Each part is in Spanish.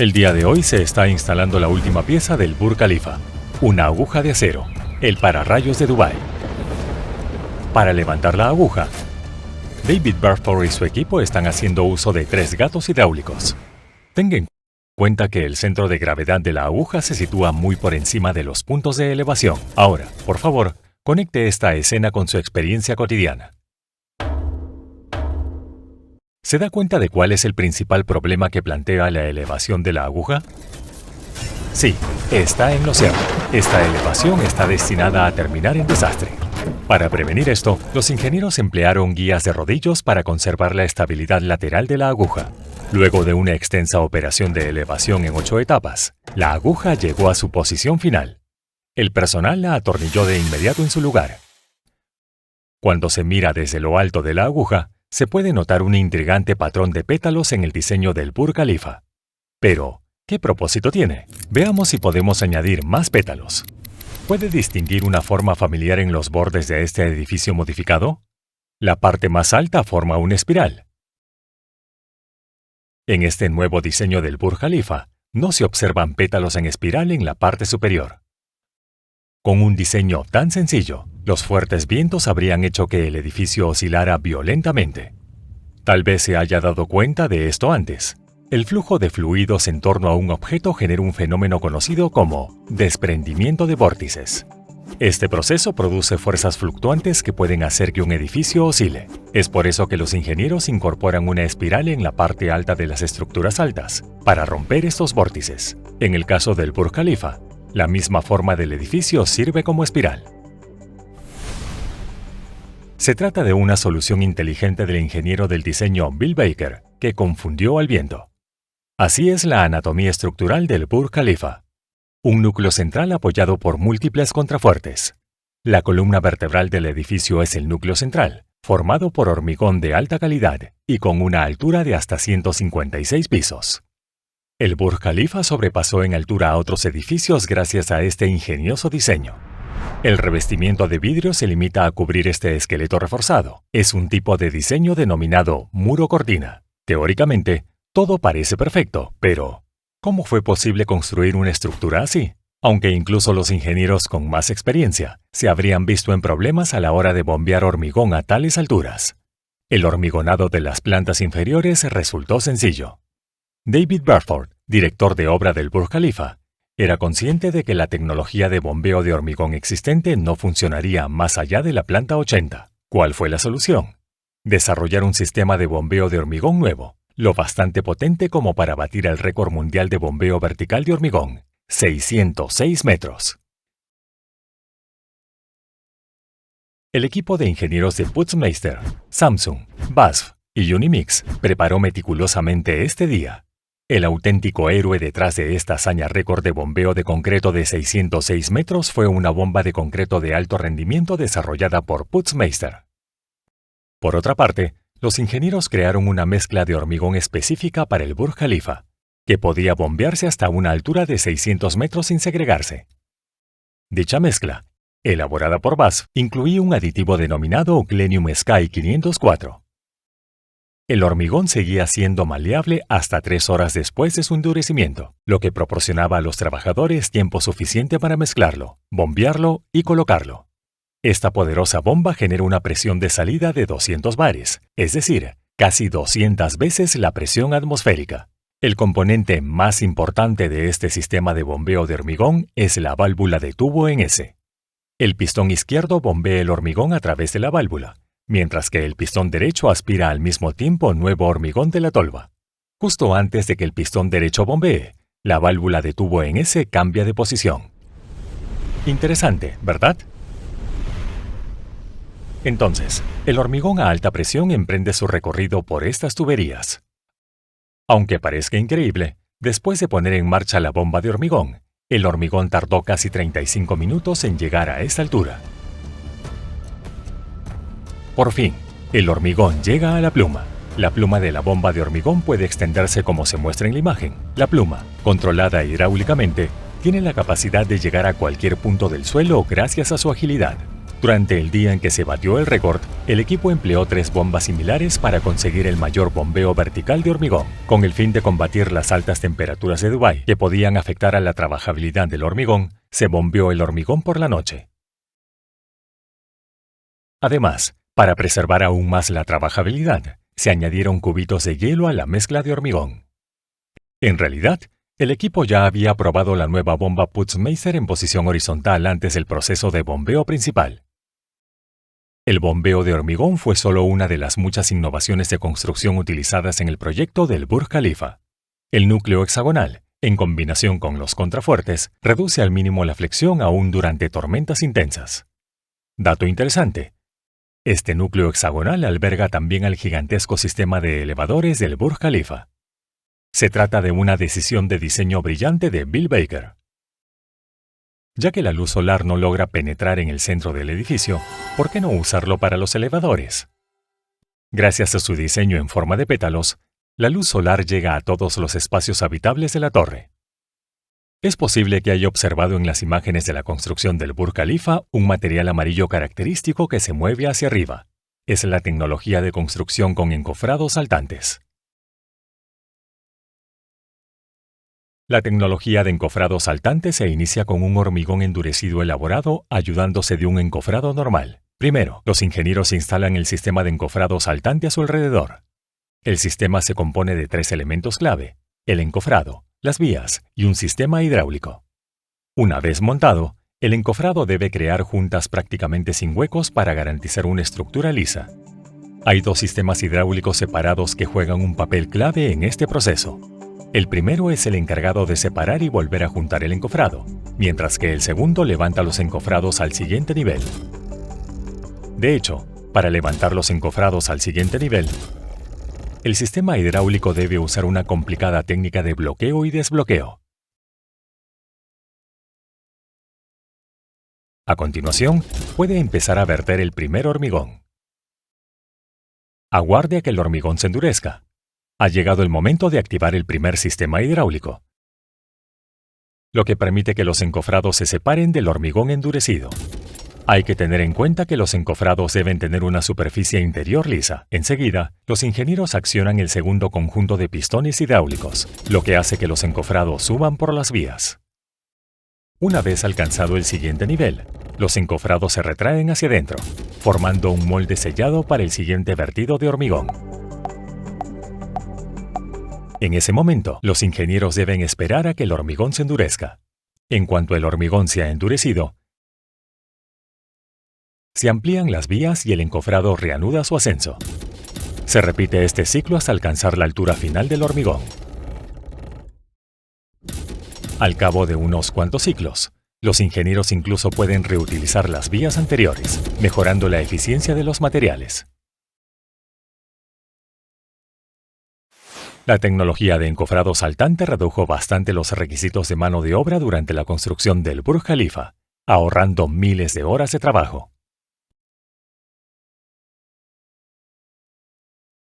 El día de hoy se está instalando la última pieza del Burj Khalifa, una aguja de acero, el pararrayos de Dubái. Para levantar la aguja, David Berford y su equipo están haciendo uso de 3 gatos hidráulicos. Tenga en cuenta que el centro de gravedad de la aguja se sitúa muy por encima de los puntos de elevación. Ahora, por favor, conecte esta escena con su experiencia cotidiana. ¿Se da cuenta de cuál es el principal problema que plantea la elevación de la aguja? Sí, está en lo cierto. Esta elevación está destinada a terminar en desastre. Para prevenir esto, los ingenieros emplearon guías de rodillos para conservar la estabilidad lateral de la aguja. Luego de una extensa operación de elevación en 8 etapas, la aguja llegó a su posición final. El personal la atornilló de inmediato en su lugar. Cuando se mira desde lo alto de la aguja, se puede notar un intrigante patrón de pétalos en el diseño del Burj Khalifa. Pero, ¿qué propósito tiene? Veamos si podemos añadir más pétalos. ¿Puede distinguir una forma familiar en los bordes de este edificio modificado? La parte más alta forma una espiral. En este nuevo diseño del Burj Khalifa, no se observan pétalos en espiral en la parte superior. Con un diseño tan sencillo, los fuertes vientos habrían hecho que el edificio oscilara violentamente. Tal vez se haya dado cuenta de esto antes. El flujo de fluidos en torno a un objeto genera un fenómeno conocido como desprendimiento de vórtices. Este proceso produce fuerzas fluctuantes que pueden hacer que un edificio oscile. Es por eso que los ingenieros incorporan una espiral en la parte alta de las estructuras altas, para romper estos vórtices. En el caso del Burj Khalifa, la misma forma del edificio sirve como espiral. Se trata de una solución inteligente del ingeniero del diseño Bill Baker, que confundió al viento. Así es la anatomía estructural del Burj Khalifa. Un núcleo central apoyado por múltiples contrafuertes. La columna vertebral del edificio es el núcleo central, formado por hormigón de alta calidad y con una altura de hasta 156 pisos. El Burj Khalifa sobrepasó en altura a otros edificios gracias a este ingenioso diseño. El revestimiento de vidrio se limita a cubrir este esqueleto reforzado. Es un tipo de diseño denominado muro cortina. Teóricamente, todo parece perfecto, pero ¿cómo fue posible construir una estructura así? Aunque incluso los ingenieros con más experiencia se habrían visto en problemas a la hora de bombear hormigón a tales alturas. El hormigonado de las plantas inferiores resultó sencillo. David Berford, director de obra del Burj Khalifa, era consciente de que la tecnología de bombeo de hormigón existente no funcionaría más allá de la planta 80. ¿Cuál fue la solución? Desarrollar un sistema de bombeo de hormigón nuevo, lo bastante potente como para batir el récord mundial de bombeo vertical de hormigón, 606 metros. El equipo de ingenieros de Putzmeister, Samsung, BASF y Unimix preparó meticulosamente este día. El auténtico héroe detrás de esta hazaña récord de bombeo de concreto de 606 metros fue una bomba de concreto de alto rendimiento desarrollada por Putzmeister. Por otra parte, los ingenieros crearon una mezcla de hormigón específica para el Burj Khalifa, que podía bombearse hasta una altura de 600 metros sin segregarse. Dicha mezcla, elaborada por BASF, incluía un aditivo denominado Glenium Sky 504. El hormigón seguía siendo maleable hasta 3 horas después de su endurecimiento, lo que proporcionaba a los trabajadores tiempo suficiente para mezclarlo, bombearlo y colocarlo. Esta poderosa bomba genera una presión de salida de 200 bares, es decir, casi 200 veces la presión atmosférica. El componente más importante de este sistema de bombeo de hormigón es la válvula de tubo en S. El pistón izquierdo bombea el hormigón a través de la válvula, mientras que el pistón derecho aspira al mismo tiempo nuevo hormigón de la tolva. Justo antes de que el pistón derecho bombee, la válvula de tubo en S cambia de posición. Interesante, ¿verdad? Entonces, el hormigón a alta presión emprende su recorrido por estas tuberías. Aunque parezca increíble, después de poner en marcha la bomba de hormigón, el hormigón tardó casi 35 minutos en llegar a esta altura. Por fin, el hormigón llega a la pluma. La pluma de la bomba de hormigón puede extenderse como se muestra en la imagen. La pluma, controlada hidráulicamente, tiene la capacidad de llegar a cualquier punto del suelo gracias a su agilidad. Durante el día en que se batió el récord, el equipo empleó 3 bombas similares para conseguir el mayor bombeo vertical de hormigón, con el fin de combatir las altas temperaturas de Dubái que podían afectar a la trabajabilidad del hormigón. Se bombeó el hormigón por la noche. Además, para preservar aún más la trabajabilidad, se añadieron cubitos de hielo a la mezcla de hormigón. En realidad, el equipo ya había probado la nueva bomba Putzmeister en posición horizontal antes del proceso de bombeo principal. El bombeo de hormigón fue solo una de las muchas innovaciones de construcción utilizadas en el proyecto del Burj Khalifa. El núcleo hexagonal, en combinación con los contrafuertes, reduce al mínimo la flexión aún durante tormentas intensas. Dato interesante: este núcleo hexagonal alberga también al gigantesco sistema de elevadores del Burj Khalifa. Se trata de una decisión de diseño brillante de Bill Baker. Ya que la luz solar no logra penetrar en el centro del edificio, ¿por qué no usarlo para los elevadores? Gracias a su diseño en forma de pétalos, la luz solar llega a todos los espacios habitables de la torre. Es posible que haya observado en las imágenes de la construcción del Burj Khalifa un material amarillo característico que se mueve hacia arriba. Es la tecnología de construcción con encofrados saltantes. La tecnología de encofrado saltante se inicia con un hormigón endurecido elaborado ayudándose de un encofrado normal. Primero, los ingenieros instalan el sistema de encofrado saltante a su alrededor. El sistema se compone de 3 elementos clave: el encofrado, las vías y un sistema hidráulico. Una vez montado, el encofrado debe crear juntas prácticamente sin huecos para garantizar una estructura lisa. Hay 2 sistemas hidráulicos separados que juegan un papel clave en este proceso. El primero es el encargado de separar y volver a juntar el encofrado, mientras que el segundo levanta los encofrados al siguiente nivel. De hecho, para levantar los encofrados al siguiente nivel, el sistema hidráulico debe usar una complicada técnica de bloqueo y desbloqueo. A continuación, puede empezar a verter el primer hormigón. Aguarde a que el hormigón se endurezca. Ha llegado el momento de activar el primer sistema hidráulico, lo que permite que los encofrados se separen del hormigón endurecido. Hay que tener en cuenta que los encofrados deben tener una superficie interior lisa. Enseguida, los ingenieros accionan el segundo conjunto de pistones hidráulicos, lo que hace que los encofrados suban por las vías. Una vez alcanzado el siguiente nivel, los encofrados se retraen hacia adentro, formando un molde sellado para el siguiente vertido de hormigón. En ese momento, los ingenieros deben esperar a que el hormigón se endurezca. En cuanto el hormigón se ha endurecido, se amplían las vías y el encofrado reanuda su ascenso. Se repite este ciclo hasta alcanzar la altura final del hormigón. Al cabo de unos cuantos ciclos, los ingenieros incluso pueden reutilizar las vías anteriores, mejorando la eficiencia de los materiales. La tecnología de encofrado saltante redujo bastante los requisitos de mano de obra durante la construcción del Burj Khalifa, ahorrando miles de horas de trabajo.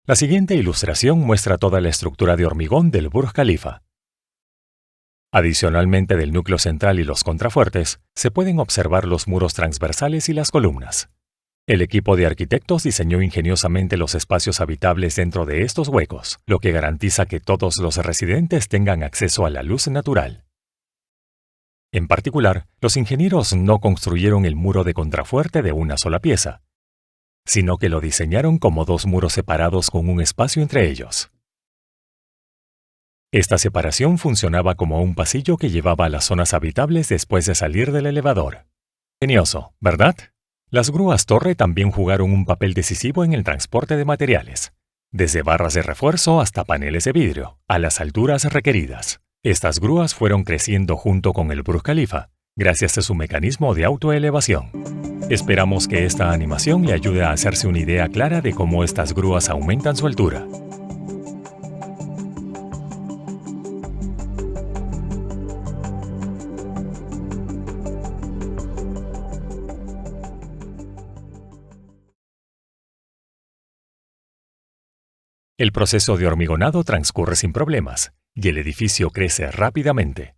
La siguiente ilustración muestra toda la estructura de hormigón del Burj Khalifa. Adicionalmente del núcleo central y los contrafuertes, se pueden observar los muros transversales y las columnas. El equipo de arquitectos diseñó ingeniosamente los espacios habitables dentro de estos huecos, lo que garantiza que todos los residentes tengan acceso a la luz natural. En particular, los ingenieros no construyeron el muro de contrafuerte de una sola pieza, sino que lo diseñaron como 2 muros separados con un espacio entre ellos. Esta separación funcionaba como un pasillo que llevaba a las zonas habitables después de salir del elevador. Ingenioso, ¿verdad? Las grúas torre también jugaron un papel decisivo en el transporte de materiales, desde barras de refuerzo hasta paneles de vidrio, a las alturas requeridas. Estas grúas fueron creciendo junto con el Burj Khalifa, gracias a su mecanismo de autoelevación. Esperamos que esta animación le ayude a hacerse una idea clara de cómo estas grúas aumentan su altura. El proceso de hormigonado transcurre sin problemas, y el edificio crece rápidamente.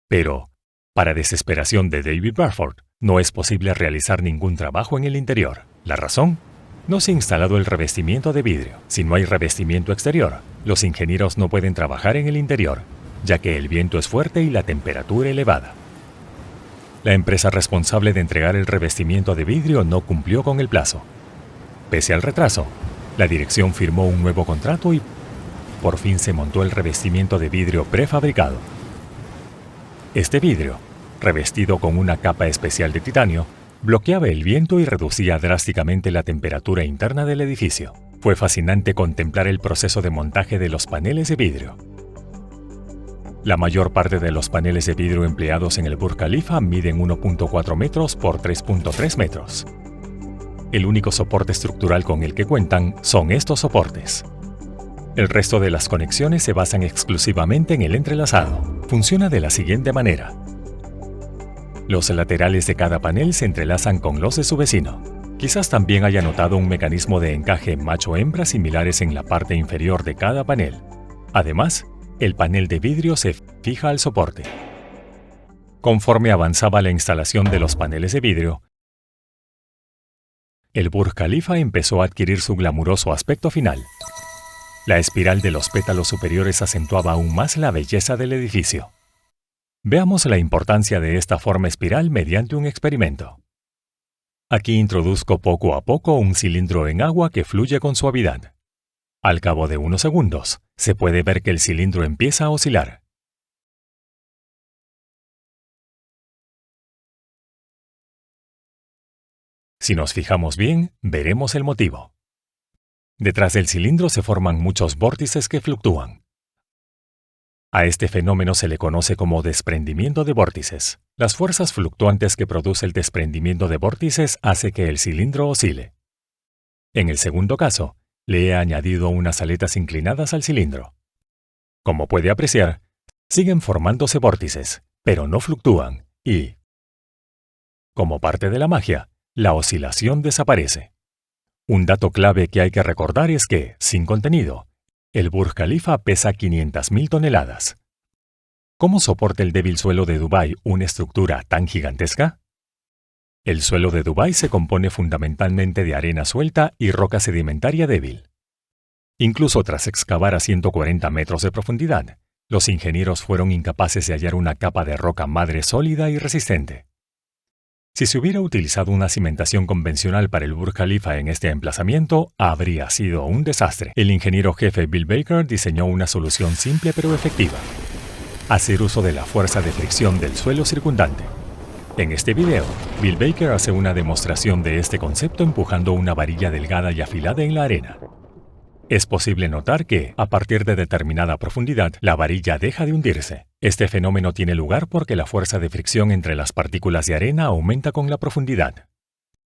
Pero, para desesperación de David Bradford, No es posible realizar ningún trabajo en el interior. ¿La razón? No se ha instalado el revestimiento de vidrio. Si no hay revestimiento exterior, los ingenieros no pueden trabajar en el interior, ya que el viento es fuerte y la temperatura elevada. La empresa responsable de entregar el revestimiento de vidrio no cumplió con el plazo. Pese al retraso, la dirección firmó un nuevo contrato y por fin se montó el revestimiento de vidrio prefabricado. Este vidrio, revestido con una capa especial de titanio, bloqueaba el viento y reducía drásticamente la temperatura interna del edificio. Fue fascinante contemplar el proceso de montaje de los paneles de vidrio. La mayor parte de los paneles de vidrio empleados en el Burj Khalifa miden 1.4 metros por 3.3 metros. El único soporte estructural con el que cuentan son estos soportes. El resto de las conexiones se basan exclusivamente en el entrelazado. Funciona de la siguiente manera. Los laterales de cada panel se entrelazan con los de su vecino. Quizás también haya notado un mecanismo de encaje macho-hembra similares en la parte inferior de cada panel. Además, el panel de vidrio se fija al soporte. Conforme avanzaba la instalación de los paneles de vidrio, el Burj Khalifa empezó a adquirir su glamuroso aspecto final. La espiral de los pétalos superiores acentuaba aún más la belleza del edificio. Veamos la importancia de esta forma espiral mediante un experimento. Aquí introduzco poco a poco un cilindro en agua que fluye con suavidad. Al cabo de unos segundos, se puede ver que el cilindro empieza a oscilar. Si nos fijamos bien, veremos el motivo. Detrás del cilindro se forman muchos vórtices que fluctúan. A este fenómeno se le conoce como desprendimiento de vórtices. Las fuerzas fluctuantes que produce el desprendimiento de vórtices hace que el cilindro oscile. En el segundo caso, le he añadido unas aletas inclinadas al cilindro. Como puede apreciar, siguen formándose vórtices, pero no fluctúan y, como parte de la magia, la oscilación desaparece. Un dato clave que hay que recordar es que, sin contenido, el Burj Khalifa pesa 500.000 toneladas. ¿Cómo soporta el débil suelo de Dubái una estructura tan gigantesca? El suelo de Dubái se compone fundamentalmente de arena suelta y roca sedimentaria débil. Incluso tras excavar a 140 metros de profundidad, los ingenieros fueron incapaces de hallar una capa de roca madre sólida y resistente. Si se hubiera utilizado una cimentación convencional para el Burj Khalifa en este emplazamiento, habría sido un desastre. El ingeniero jefe Bill Baker diseñó una solución simple pero efectiva: hacer uso de la fuerza de fricción del suelo circundante. En este video, Bill Baker hace una demostración de este concepto empujando una varilla delgada y afilada en la arena. Es posible notar que, a partir de determinada profundidad, la varilla deja de hundirse. Este fenómeno tiene lugar porque la fuerza de fricción entre las partículas de arena aumenta con la profundidad.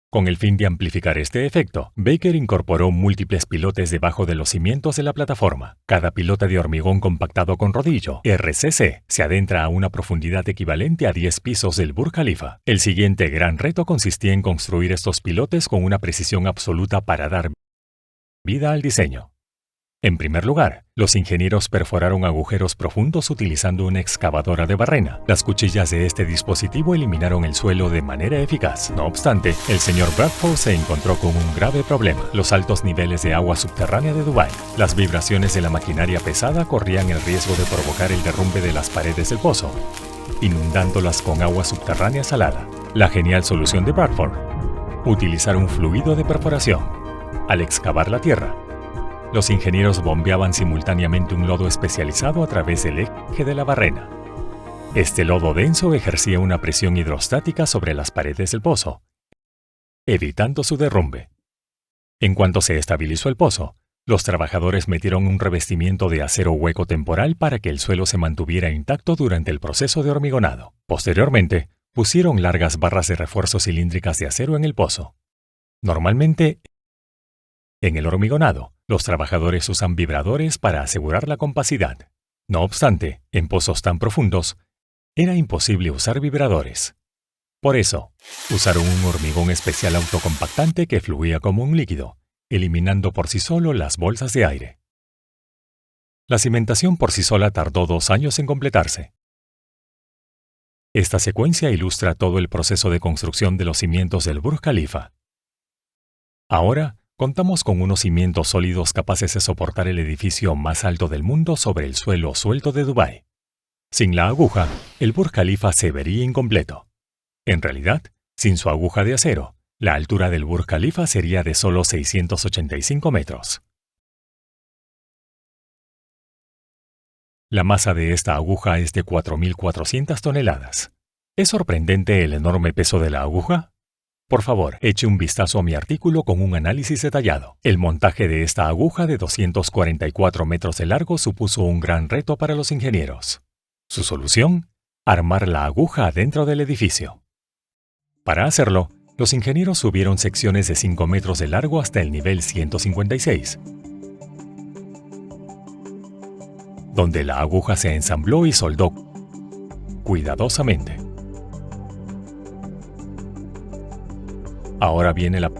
Con el fin de amplificar este efecto, Baker incorporó múltiples pilotes debajo de los cimientos de la plataforma. Cada pilote de hormigón compactado con rodillo, RCC, se adentra a una profundidad equivalente a 10 pisos del Burj Khalifa. El siguiente gran reto consistía en construir estos pilotes con una precisión absoluta para dar vida al diseño. En primer lugar, los ingenieros perforaron agujeros profundos utilizando una excavadora de barrena. Las cuchillas de este dispositivo eliminaron el suelo de manera eficaz. No obstante, el señor Bradford se encontró con un grave problema: los altos niveles de agua subterránea de Dubái. Las vibraciones de la maquinaria pesada corrían el riesgo de provocar el derrumbe de las paredes del pozo, inundándolas con agua subterránea salada. La genial solución de Bradford: utilizar un fluido de perforación. Al excavar la tierra, los ingenieros bombeaban simultáneamente un lodo especializado a través del eje de la barrena. Este lodo denso ejercía una presión hidrostática sobre las paredes del pozo, evitando su derrumbe. En cuanto se estabilizó el pozo, los trabajadores metieron un revestimiento de acero hueco temporal para que el suelo se mantuviera intacto durante el proceso de hormigonado. Posteriormente, pusieron largas barras de refuerzo cilíndricas de acero en el pozo. Normalmente, en el hormigonado, los trabajadores usan vibradores para asegurar la compacidad. No obstante, en pozos tan profundos, era imposible usar vibradores. Por eso, usaron un hormigón especial autocompactante que fluía como un líquido, eliminando por sí solo las bolsas de aire. La cimentación por sí sola tardó 2 años en completarse. Esta secuencia ilustra todo el proceso de construcción de los cimientos del Burj Khalifa. Ahora, contamos con unos cimientos sólidos capaces de soportar el edificio más alto del mundo sobre el suelo suelto de Dubái. Sin la aguja, el Burj Khalifa se vería incompleto. En realidad, sin su aguja de acero, la altura del Burj Khalifa sería de solo 685 metros. La masa de esta aguja es de 4.400 toneladas. ¿Es sorprendente el enorme peso de la aguja? Por favor, eche un vistazo a mi artículo con un análisis detallado. El montaje de esta aguja de 244 metros de largo supuso un gran reto para los ingenieros. Su solución: armar la aguja adentro del edificio. Para hacerlo, los ingenieros subieron secciones de 5 metros de largo hasta el nivel 156, donde la aguja se ensambló y soldó cuidadosamente. Ahora viene la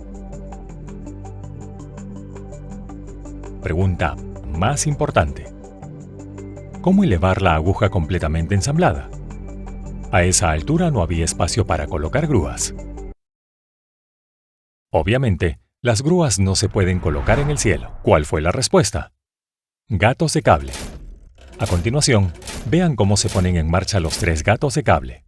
pregunta más importante. ¿Cómo elevar la aguja completamente ensamblada? A esa altura no había espacio para colocar grúas. Obviamente, las grúas no se pueden colocar en el cielo. ¿Cuál fue la respuesta? Gatos de cable. A continuación, vean cómo se ponen en marcha los 3 gatos de cable.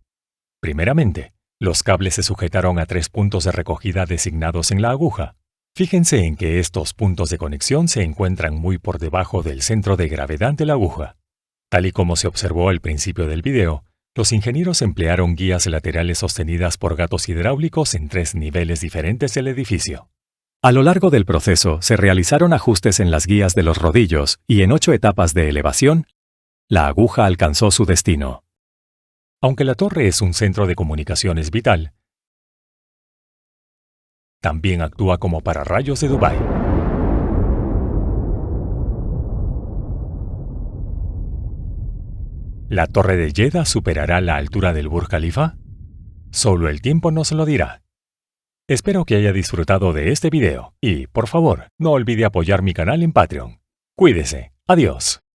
Primeramente, los cables se sujetaron a 3 puntos de recogida designados en la aguja. Fíjense en que estos puntos de conexión se encuentran muy por debajo del centro de gravedad de la aguja. Tal y como se observó al principio del video, los ingenieros emplearon guías laterales sostenidas por gatos hidráulicos en 3 niveles diferentes del edificio. A lo largo del proceso se realizaron ajustes en las guías de los rodillos y en 8 etapas de elevación, la aguja alcanzó su destino. Aunque la torre es un centro de comunicaciones vital, también actúa como pararrayos de Dubái. ¿La torre de Jeddah superará la altura del Burj Khalifa? Solo el tiempo nos lo dirá. Espero que haya disfrutado de este video y, por favor, no olvide apoyar mi canal en Patreon. Cuídese. Adiós.